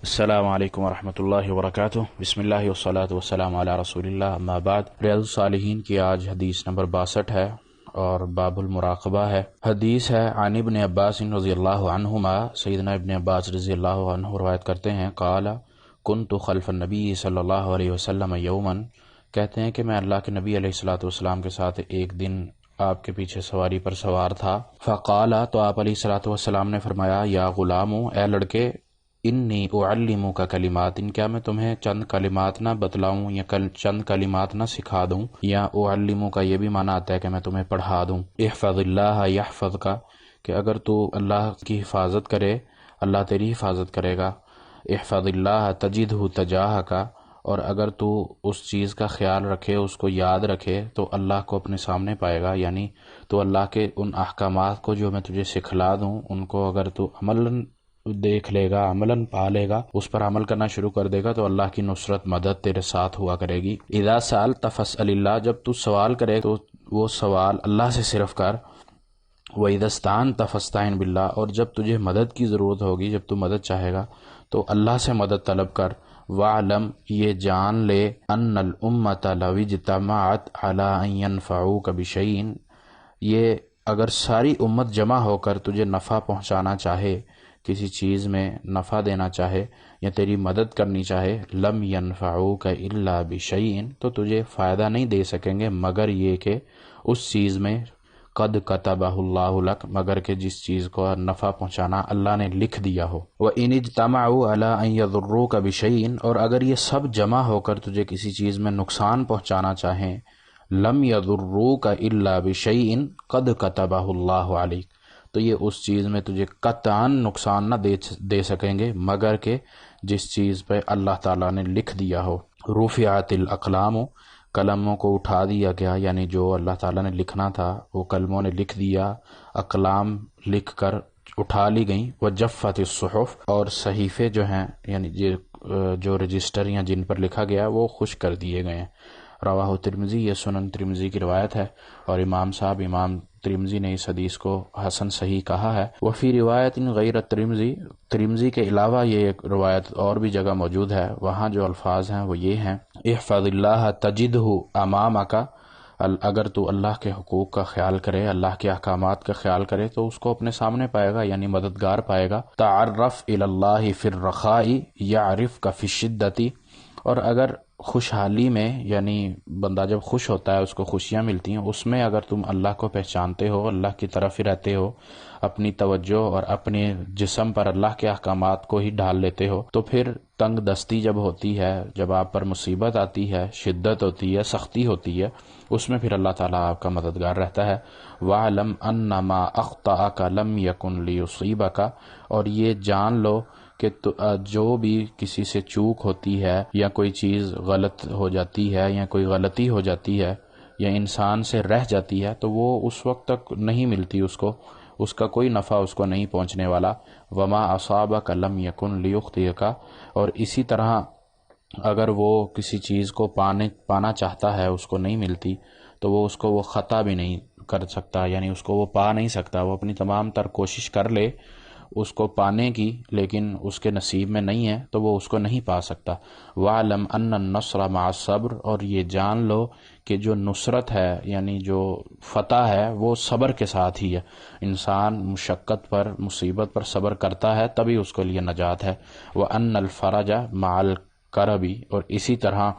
السلام علیکم ورحمۃ اللہ وبرکاتہ۔ بسم اللہ والصلاۃ والسلام علی رسول اللہ، اما بعد۔ ریاض الصالحین کی آج حدیث نمبر 62 ہے اور باب المراقبہ ہے۔ حدیث ہے عن ابن عباس رضی اللہ عنہما، سیدنا ابن عباس رضی اللہ عنہ روایت کرتے ہیں، قال کنت خلف النبی صلی اللہ علیہ وسلم یوما، کہتے ہیں کہ میں اللہ کے نبی علیہ الصلاۃ والسلام کے ساتھ ایک دن آپ کے پیچھے سواری پر سوار تھا۔ فقال، تو آپ علیہ الصلاۃ والسلام نے فرمایا، یا غلام، اے لڑکے، انی اعلمک کلمات، کیا میں تمہیں چند کلمات نہ بتلاؤں یا چند کلمات نہ سکھا دوں، یا اعلمک یہ بھی معنی آتا ہے کہ میں تمہیں پڑھا دوں۔ احفظ اللہ یحفظک، کہ اگر تو اللہ کی حفاظت کرے اللہ تیری حفاظت کرے گا۔ احفظ اللہ تجدہ تجاہک، اور اگر تو اس چیز کا خیال رکھے، اس کو یاد رکھے، تو اللہ کو اپنے سامنے پائے گا۔ یعنی تو اللہ کے ان احکامات کو جو میں تجھے سکھلا دوں، ان کو اگر تو عملاً دیکھ لے گا، عملاً پا لے گا، اس پر عمل کرنا شروع کر دے گا، تو اللہ کی نصرت مدد تیرے ساتھ ہوا کرے گی۔ اذا سألت فاسأل اللہ، جب تو سوال کرے تو وہ سوال اللہ سے صرف کر۔ وَإِذَا اسْتَعَنْتَ فَاسْتَعِنْ بِاللَّهِ، اور جب تجھے مدد کی ضرورت ہوگی، جب تو مدد چاہے گا تو اللہ سے مدد طلب کر۔ وَاعْلَمْ، یہ جان لے، أَنَّ الْأُمَّةَ لَوِ اجْتَمَعَتْ عَلَىٰ أَن يَنْفَعُوكَ بِشَيْءٍ، یہ اگر ساری امت جمع ہو کر تجھے نفع پہنچانا چاہے، کسی چیز میں نفع دینا چاہے یا تیری مدد کرنی چاہے، لم ينفعوك الا بشيء، تو تجھے فائدہ نہیں دے سکیں گے مگر یہ کہ اس چیز میں قد كتبہ اللہ لک، مگر کہ جس چیز کو نفع پہنچانا اللہ نے لکھ دیا ہو۔ وَإِنِ اجْتَمَعُوا عَلَىٰ أَن يَضُرُّوكَ بِشَيْءٍ، اور اگر یہ سب جمع ہو کر تجھے کسی چیز میں نقصان پہنچانا چاہیں، لم يضروک الا بشیء قد کتبہ اللہ علیک، تو یہ اس چیز میں تجھے قطعاً نقصان نہ دے سکیں گے مگر کہ جس چیز پہ اللہ تعالیٰ نے لکھ دیا ہو۔ رفعت الاقلام، قلموں کو اٹھا دیا گیا، یعنی جو اللہ تعالیٰ نے لکھنا تھا وہ قلموں نے لکھ دیا، اقلام لکھ کر اٹھا لی گئیں۔ وجفت الصحف، اور صحیفے جو ہیں یعنی جو رجسٹر یا جن پر لکھا گیا وہ خشک کر دیے گئے ہیں۔ رواہ ترمذی، یہ سنن ترمذی کی روایت ہے اور امام ترمذی نے اس حدیث کو حسن صحیح کہا ہے۔ وفی روایت غیر ترمذی کے علاوہ یہ ایک روایت اور بھی جگہ موجود ہے، وہاں جو الفاظ ہیں وہ یہ ہیں، احفظ اللہ تجدہ امامک، اگر تو اللہ کے حقوق کا خیال کرے، اللہ کے احکامات کا خیال کرے تو اس کو اپنے سامنے پائے گا، یعنی مددگار پائے گا۔ تعرف الی اللہ فی الرخاء یعرفک فی الشدۃ، اور اگر خوشحالی میں، یعنی بندہ جب خوش ہوتا ہے اس کو خوشیاں ملتی ہیں، اس میں اگر تم اللہ کو پہچانتے ہو، اللہ کی طرف ہی رہتے ہو، اپنی توجہ اور اپنے جسم پر اللہ کے احکامات کو ہی ڈال لیتے ہو، تو پھر تنگ دستی جب ہوتی ہے، جب آپ پر مصیبت آتی ہے، شدت ہوتی ہے، سختی ہوتی ہے، اس میں پھر اللہ تعالیٰ آپ کا مددگار رہتا ہے۔ وَاعْلَمْ أَنَّ مَا أَخْطَأَكَ لَمْ يَكُنْ لِيُصِيبَكَ، اور یہ جان لو کہ جو بھی کسی سے چوک ہوتی ہے یا کوئی چیز غلط ہو جاتی ہے یا کوئی غلطی ہو جاتی ہے یا انسان سے رہ جاتی ہے تو وہ اس وقت تک نہیں ملتی، اس کا کوئی نفع اس کو نہیں پہنچنے والا۔ وما اصابک لم یکن لیخطئک، اور اسی طرح اگر وہ کسی چیز کو پانا چاہتا ہے، اس کو نہیں ملتی، تو وہ اس کو وہ خطا بھی نہیں کر سکتا، یعنی اس کو وہ پا نہیں سکتا، وہ اپنی تمام تر کوشش کر لے اس کو پانے کی، لیکن اس کے نصیب میں نہیں ہے تو وہ اس کو نہیں پا سکتا۔ وَاعْلَمْ أَنَّ النَّصْرَ مَعَ الصَّبْرِ، اور یہ جان لو کہ جو نصرت ہے یعنی جو فتح ہے وہ صبر کے ساتھ ہی ہے۔ انسان مشقت پر، مصیبت پر صبر کرتا ہے تبھی اس کے لیے نجات ہے۔ وَأَنَّ الْفَرَجَ مَعَ الْكَرْبِ، اور اسی طرح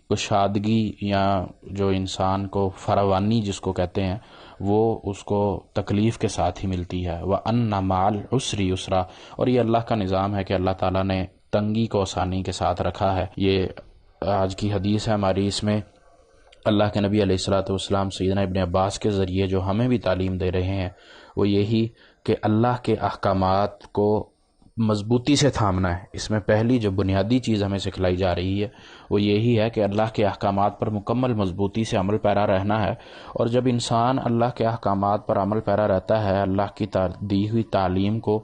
کشادگی یا جو انسان کو فراوانی جس کو کہتے ہیں، وہ اس کو تکلیف کے ساتھ ہی ملتی ہے۔ وَأَنَّ مَعَ الْعُسْرِ يُسْرًا، اور یہ اللہ کا نظام ہے کہ اللہ تعالیٰ نے تنگی کو آسانی کے ساتھ رکھا ہے۔ یہ آج کی حدیث ہے ہماری، اس میں اللہ کے نبی علیہ الصلاۃ والسلام سیدنا ابن عباس کے ذریعے جو ہمیں بھی تعلیم دے رہے ہیں وہ یہی کہ اللہ کے احکامات کو مضبوطی سے تھامنا ہے۔ اس میں پہلی جو بنیادی چیز ہمیں سکھلائی جا رہی ہے وہ یہی ہے کہ اللہ کے احکامات پر مکمل مضبوطی سے عمل پیرا رہنا ہے، اور جب انسان اللہ کے احکامات پر عمل پیرا رہتا ہے، اللہ کی دی ہوئی تعلیم کو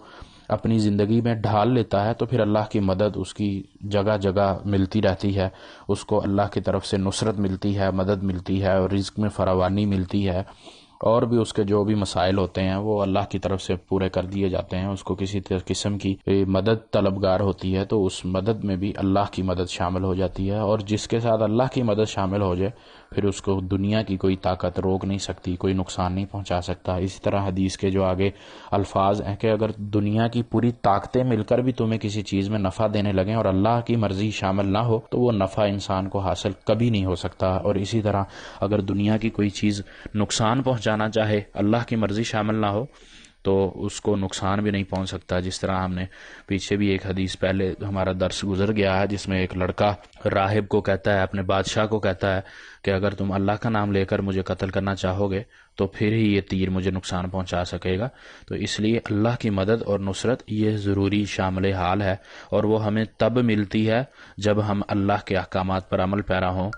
اپنی زندگی میں ڈھال لیتا ہے، تو پھر اللہ کی مدد اس کی جگہ جگہ ملتی رہتی ہے، اس کو اللہ کی طرف سے نصرت ملتی ہے، مدد ملتی ہے، اور رزق میں فراوانی ملتی ہے، اور بھی اس کے جو بھی مسائل ہوتے ہیں وہ اللہ کی طرف سے پورے کر دیے جاتے ہیں. اس کو کسی قسم کی مدد طلبگار ہوتی ہے تو اس مدد میں بھی اللہ کی مدد شامل ہو جاتی ہے، اور جس کے ساتھ اللہ کی مدد شامل ہو جائے پھر اس کو دنیا کی کوئی طاقت روک نہیں سکتی، کوئی نقصان نہیں پہنچا سکتا. اسی طرح حدیث کے جو آگے الفاظ ہیں کہ اگر دنیا کی پوری طاقتیں مل کر بھی تمہیں کسی چیز میں نفع دینے لگیں اور اللہ کی مرضی شامل نہ ہو تو وہ نفع انسان کو حاصل کبھی نہیں ہو سکتا. اور اسی طرح اگر دنیا کی کوئی چیز نقصان پہنچانا چاہے، اللہ کی مرضی شامل نہ ہو تو اس کو نقصان بھی نہیں پہنچ سکتا. جس طرح ہم نے پیچھے بھی ایک حدیث پہلے ہمارا درس گزر گیا ہے جس میں ایک لڑکا راہب کو کہتا ہے، اپنے بادشاہ کو کہتا ہے کہ اگر تم اللہ کا نام لے کر مجھے قتل کرنا چاہو گے تو پھر ہی یہ تیر مجھے نقصان پہنچا سکے گا. تو اس لیے اللہ کی مدد اور نصرت یہ ضروری شامل حال ہے، اور وہ ہمیں تب ملتی ہے جب ہم اللہ کے احکامات پر عمل پیرا ہوں.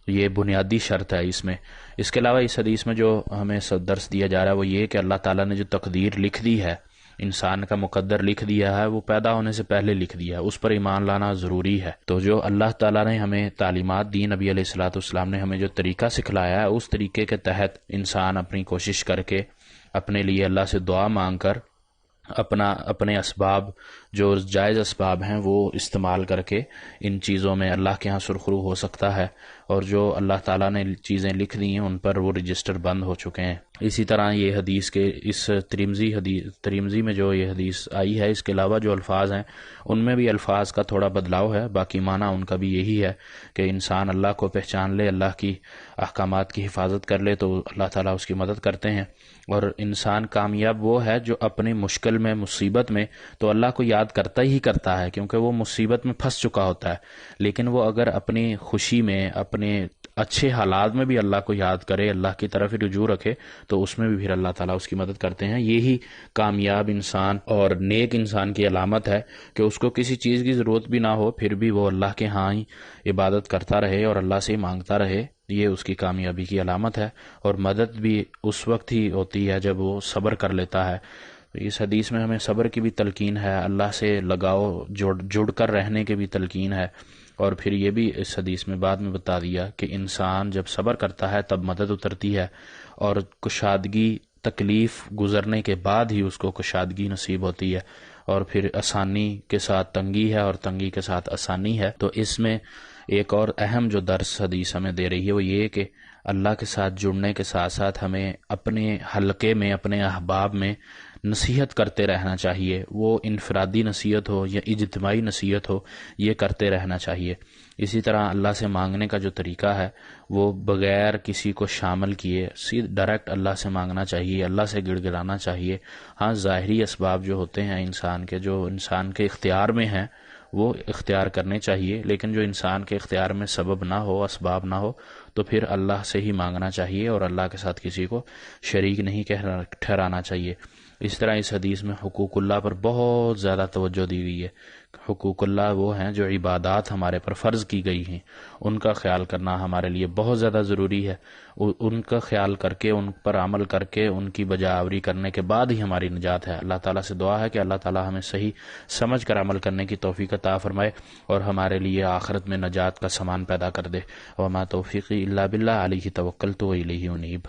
یہ بنیادی شرط ہے اس میں. اس کے علاوہ اس حدیث میں جو ہمیں درس دیا جا رہا ہے وہ یہ کہ اللہ تعالیٰ نے جو تقدیر لکھ دی ہے، انسان کا مقدر لکھ دیا ہے، وہ پیدا ہونے سے پہلے لکھ دیا ہے، اس پر ایمان لانا ضروری ہے. تو جو اللہ تعالیٰ نے ہمیں تعلیمات دی، نبی علیہ الصلوۃ والسلام نے ہمیں جو طریقہ سکھلایا ہے، اس طریقے کے تحت انسان اپنی کوشش کر کے اپنے لیے اللہ سے دعا مانگ کر اپنے اسباب جو جائز اسباب ہیں وہ استعمال کر کے ان چیزوں میں اللہ کے ہاں سرخرو ہو سکتا ہے، اور جو اللہ تعالیٰ نے چیزیں لکھ دی ہیں ان پر وہ رجسٹر بند ہو چکے ہیں. اسی طرح یہ حدیث کے اس ترمذی میں جو یہ حدیث آئی ہے، اس کے علاوہ جو الفاظ ہیں ان میں بھی الفاظ کا تھوڑا بدلاؤ ہے، باقی معنی ان کا بھی یہی ہے کہ انسان اللہ کو پہچان لے، اللہ کی احکامات کی حفاظت کر لے تو اللہ تعالیٰ اس کی مدد کرتے ہیں. اور انسان کامیاب وہ ہے جو اپنی مشکل میں، مصیبت میں تو اللہ کو یاد کرتا ہی کرتا ہے، کیونکہ وہ مصیبت میں پھنس چکا ہوتا ہے. لیکن وہ اگر اپنی خوشی میں، اپنے اچھے حالات میں بھی اللہ کو یاد کرے، اللہ کی طرف رجوع رکھے تو اس میں بھی پھر اللہ تعالیٰ اس کی مدد کرتے ہیں. یہی کامیاب انسان اور نیک انسان کی علامت ہے کہ اس کو کسی چیز کی ضرورت بھی نہ ہو پھر بھی وہ اللہ کے ہاں ہی عبادت کرتا رہے اور اللہ سے ہی مانگتا رہے. یہ اس کی کامیابی کی علامت ہے، اور مدد بھی اس وقت ہی ہوتی ہے جب وہ صبر کر لیتا ہے. اس حدیث میں ہمیں صبر کی بھی تلقین ہے، اللہ سے لگاؤ جڑ کر رہنے کی بھی تلقین ہے. اور پھر یہ بھی اس حدیث میں بعد میں بتا دیا کہ انسان جب صبر کرتا ہے تب مدد اترتی ہے، اور کشادگی، تکلیف گزرنے کے بعد ہی اس کو کشادگی نصیب ہوتی ہے، اور پھر آسانی کے ساتھ تنگی ہے اور تنگی کے ساتھ آسانی ہے. تو اس میں ایک اور اہم جو درس حدیث ہمیں دے رہی ہے وہ یہ کہ اللہ کے ساتھ جڑنے کے ساتھ ساتھ ہمیں اپنے حلقے میں، اپنے احباب میں نصیحت کرتے رہنا چاہیے. وہ انفرادی نصیحت ہو یا اجتماعی نصیحت ہو، یہ کرتے رہنا چاہیے. اسی طرح اللہ سے مانگنے کا جو طریقہ ہے وہ بغیر کسی کو شامل کیے ڈائریکٹ اللہ سے مانگنا چاہیے، اللہ سے گڑ گڑانا چاہیے. ہاں، ظاہری اسباب جو ہوتے ہیں انسان کے، جو انسان کے اختیار میں ہیں وہ اختیار کرنے چاہیے، لیکن جو انسان کے اختیار میں سبب نہ ہو، اسباب نہ ہو، تو پھر اللہ سے ہی مانگنا چاہیے اور اللہ کے ساتھ کسی کو شریک نہیں ٹھہرانا چاہیے. اس طرح اس حدیث میں حقوق اللہ پر بہت زیادہ توجہ دی گئی ہے. حقوق اللہ وہ ہیں جو عبادات ہمارے پر فرض کی گئی ہیں، ان کا خیال کرنا ہمارے لیے بہت زیادہ ضروری ہے. ان کا خیال کر کے، ان پر عمل کر کے، ان کی بجا آوری کرنے کے بعد ہی ہماری نجات ہے. اللہ تعالیٰ سے دعا ہے کہ اللہ تعالیٰ ہمیں صحیح سمجھ کر عمل کرنے کی توفیق عطا فرمائے اور ہمارے لیے آخرت میں نجات کا سامان پیدا کر دے. وما توفیقی الا باللہ، علیہ توکلت و الیہ انیب.